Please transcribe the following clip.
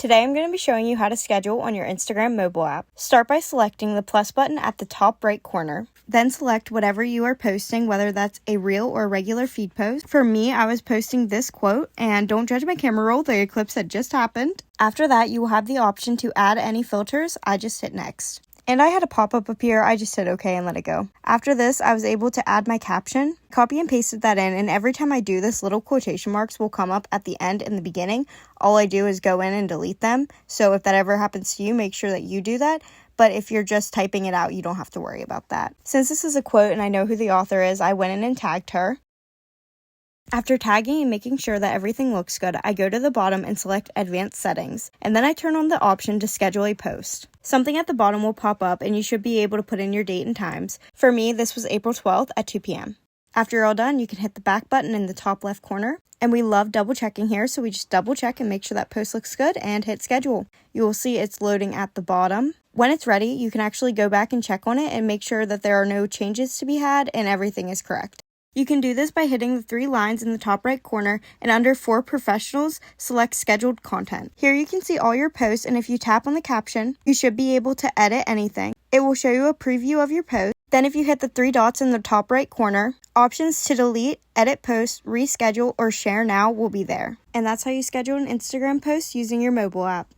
Today I'm going to be showing you how to schedule on your Instagram mobile app. Start by selecting the plus button at the top right corner. Then select whatever you are posting, whether that's a reel or a regular feed post. For me, I was posting this quote, and don't judge my camera roll, the eclipse had just happened. After that, you will have the option to add any filters. I just hit next. And I had a pop-up appear, I just hit OK and let it go. After this, I was able to add my caption, copy and pasted that in, and every time I do this, little quotation marks will come up at the end and the beginning. All I do is go in and delete them, so if that ever happens to you, make sure that you do that. But if you're just typing it out, you don't have to worry about that. Since this is a quote and I know who the author is, I went in and tagged her. After tagging and making sure that everything looks good, I go to the bottom and select Advanced Settings, and then I turn on the option to schedule a post. Something at the bottom will pop up and you should be able to put in your date and times. For me, this was April 12th at 2 p.m. After you're all done, you can hit the back button in the top left corner. And we love double checking here, so we just double check and make sure that post looks good and hit schedule. You will see it's loading at the bottom. When it's ready, you can actually go back and check on it and make sure that there are no changes to be had and everything is correct. You can do this by hitting the 3 lines in the top right corner, and under For Professionals, select Scheduled Content. Here you can see all your posts, and if you tap on the caption, you should be able to edit anything. It will show you a preview of your post. Then if you hit the 3 dots in the top right corner, options to delete, edit post, reschedule, or share now will be there. And that's how you schedule an Instagram post using your mobile app.